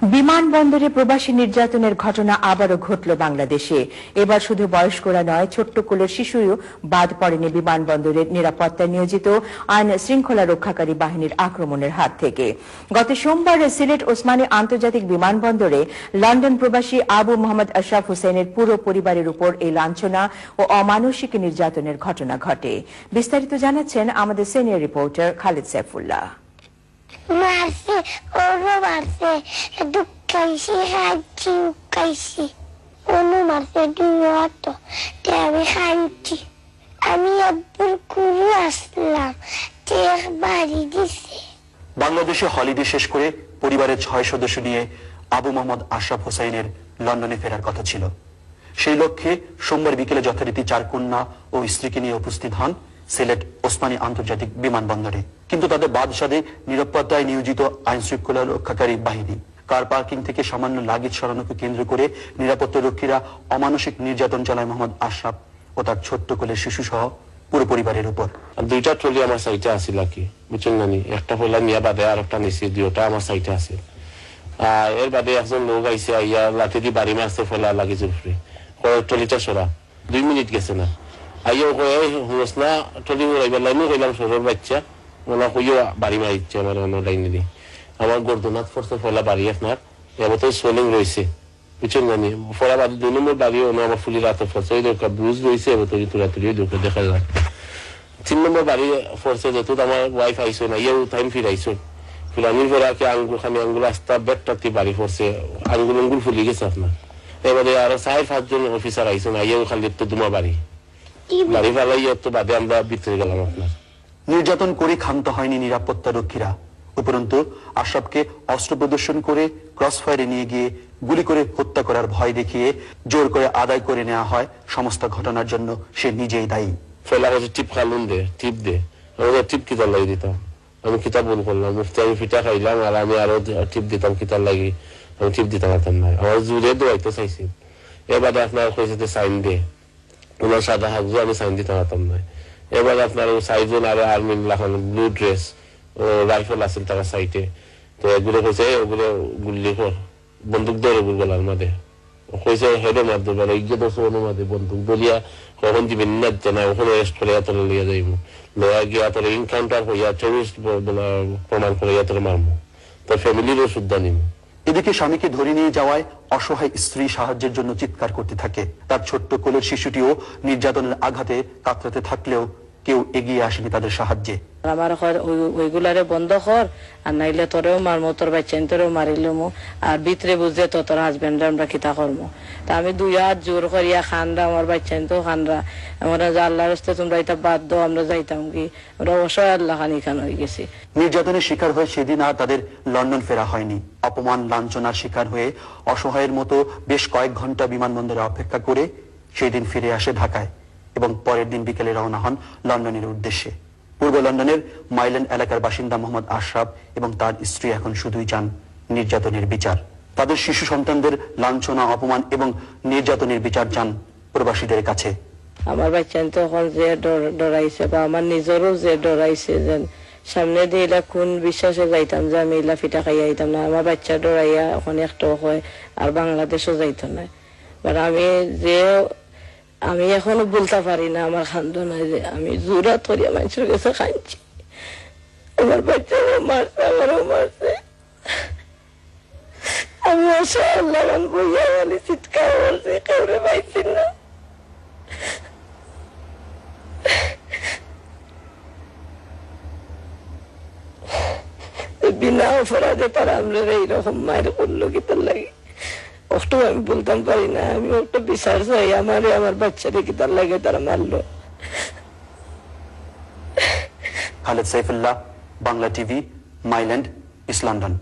বিমানবন্দরে প্রবাসী নির্যাতনের ঘটনা আবারও ঘটল বাংলাদেশে। এবার শুধু বয়স্করা নয়, ছোট্ট কোলের শিশুও বাদ পড়েনি বিমানবন্দরের নিরাপত্তায় নিয়োজিত আইন শৃঙ্খলা রক্ষাকারী বাহিনীর আক্রমণের হাত থেকে। গত সোমবার সিলেট ওসমানী আন্তর্জাতিক বিমানবন্দরে লন্ডন প্রবাসী আবু মোহাম্মদ আশরাফ হোসেনের পুরো পরিবারের উপর এই লাঞ্ছনা ও অমানসিক নির্যাতনের ঘটনা ঘটে। বিস্তারিত জানাচ্ছেন আমাদের সিনিয়র রিপোর্টার খালিদ সাইফুল্লাহ। মারছে, ওরও মারছে, দুঃখাইছি, খাইছি, উকাইছি, অনু মারছে, দুইত আমি খাইছি। আমি আব্বুর কুরু আসলাম, চেক বাড়ি দিছে। বাংলাদেশে হলিডে শেষ করে পরিবারের 6 সদস্য নিয়ে আবু মোহাম্মদ আশরাফ হোসেনের লন্ডনে ফেরার কথা ছিল। সেই লক্ষ্যে সোমবার বিকেলে যথারীতি 4 কন্যা ও স্ত্রীকে নিয়ে উপস্থিত হন সিলেট ওসমানী আন্তর্জাতিক বিমানবন্দরে। কিন্তু তাদের বাদশাদে নিরাপত্তায় নিয়োজিত আইন শৃঙ্খলা রক্ষাকারী বাহিনী। কার পার্কিং থেকে সামান্য লাগেজ সরানোকে কেন্দ্র করে নিরাপত্তা রক্ষীরা অমানসিক নির্যাতন চালায় মোহাম্মদ আশরাফ ও তার ছোট্ট কোলের শিশু সহ পুরো পরিবারের উপর। দুইটা ট্রলি আমার সাইটে আসিল আর কি, বুঝছেন না, একটা পয়লা নিয়ে বাদে আর একটা নিচে, দুইটা আমার সাইটে আছে। এর বাদে একজন লোক আইসে আইয়া লাঠি দিয়ে বাড়ি মারছে ফেলা লাগেজ উপরে, ট্রলিটা সরা 2 মিনিট গেছে না, আইয়া হুঁস না ট্রলি উড়াইবার লাইনে কইলাম সরর বাচ্চা ওনা কইও বাড়ি মারিচ্ছে আমার অন্য লাইনে দিয়ে। আমার গর্দনাথ ফোর্সের ফলা বাড়ি আপনার এবার তো সোলিং রয়েছে, বুঝছেন না, ফলা বাড়ি 2 নম্বর বাড়ি আমার ফুলি রাতে ফোর্সে ওই দরকার ব্রুজ রয়েছে, এবার তৈরি তুলাতুলি দরকার দেখা যায়। 3 নম্বর বাড়ি ফোর্সে যত আমার ওয়াইফ আইসো না, ইয়েও টাইম ফিরাইছো, ফিরানির পরে আগে আঙ্গুল খানি আঙ্গুল আস্তা বেডটাতে বাড়ি ফোর্সে আঙ্গুল ফুলি গেছে আপনার। এবারে আরো 4-5 জন অফিসার আইসো না, ইয়েও খালি তো দুমা বাড়ি বাড়ি ফেলাই তো বাদে আমরা ভিতরে গেলাম আপনার। নির্যাতন করে ক্ষান্ত হয়নি নিরাপত্তা রক্ষীরা। উপরন্তু আশরাফকে অস্ত্র প্রদর্শন করে ক্রস ফায়ারে নিয়ে গিয়ে গুলি করে হত্যা করার ভয় দেখিয়ে জোর করে আদায় করে নেওয়া হয়। সমস্ত ঘটনার জন্য সে নিজেই দায়ী। ফেলা হচ্ছে টিপ খালুন দে, টিপ দে, আমাদের টিপ কিতার লাগিয়ে দিতাম, আমি কিতাব বল করলাম, মুফতি আমি ফিটা খাইলাম আর আমি আরো টিপ দিতাম কিতার লাগি, আমি টিপ দিতে পারতাম না, আমার জুড়ে দোয়াইতে চাইছি। এবারে আপনার কইছে সাইন দে, ওনার সাদা হাজু আমি সাইন দিতে পারতাম না। এবার আপনার 4 জন আরো আর্মি লাগানো ব্লু ড্রেস ও রাইফেল আছে তারা সাইটে, তো এগুলো কইছে ওগুলো গুল্লি কর বন্দুক ধরে গলার মাঝে কইছে হেডে মার দেবে ইজ্জত সোনের মাঝে বন্দুক দলিয়া কখন দিবেন না জানা, ওখানে রেস্ট করে এত লিয়ে যাইব লয়া গিয়া তোর ইনকাউন্টার হইয়া টেরিস্ট প্রমাণ করে এত মারবো, তোর ফ্যামিলিরও শুদ্ধা নিব। এদিকে স্বামীকে ধরে নিয়ে যাওয়ায় অসহায় স্ত্রী সাহায্যের জন্য চিৎকার করতে থাকে। তার ছোট্ট কোলের শিশুটিও নির্যাতনের আঘাতে কাতরাতে থাকলেও কেউ এগিয়ে আসেনি তাদের সাহায্যে। আমার ওইগুলারে বন্ধ কর, আর নাইলে তোরেও মারমো, তোর বাচ্চা তোরেও মারিলমো, আর ভিতরে বুঝে তো তোর হাজবেন্ড আমরা কিতা করবো। তা আমি 2 হাত জোর করিয়া খানরা, আমার বাচ্চা তো খানরা, আমরা আল্লাহর রাস্তায় তোমরা এটা বাদ দাও, আমরা যাইতাম কি, আমরা অসহায় আল্লাহ খানি খান হয়ে গেছি। নির্যাতনের শিকার হয়ে সেদিন আর তাদের লন্ডন ফেরা হয়নি। অপমান লাঞ্ছনার শিকার হয়ে অসহায়ের মতো বেশ কয়েক ঘন্টা বিমানবন্দরে অপেক্ষা করে সেই দিন ফিরে আসে ঢাকায় এবং পরের দিন বিকেলে রওনা হন লন্ডনের উদ্দেশ্যে। পূর্ব লন্ডনের মাইল্যান্ড এলাকার বাসিন্দা মোহাম্মদ আশরাফ এবং তার স্ত্রী এখন শুধুই চান নির্যাতনের বিচার। তাদের শিশু সন্তানদের লাঞ্ছনা, অপমান এবং নির্যাতনের বিচার চান প্রবাসীদের কাছে। আমার বাচ্চা তখন যে ডরাইছে, বা আমার নিজেরও যে ডরাইছে, যে সামনে দিয়ে এলা কোন বিশ্বাসে যাইতাম যে আমি এলা ফিটা খাইয়া যাইতাম না, আমার বাচ্চা ডরাইয়া এখন একটাও হয় আর বাংলাদেশও যাইতো না। বাট আমি এখনো বলতে পারি না, আমার খান্দ নাই যে আমি জোরা ধরিয়া মানুষের কাছে খাইছি, আমার বাচ্চারও মারছে, আমারও মারছে, আমি আল্লাহ বইয়া বলি চিৎকার করছি, কাউরে পাইছি না। বিনা অপরাধে তারা আমরা এইরকম মায়ের করলো কি তার লাগে কষ্ট আমি বলতাম পারি না। আমি একটা বিচার চাই, আমার বাচ্চারে কি তার লাগে তারা মারলো। Khaled Saifullah, Bangla TV, Mile End, east London.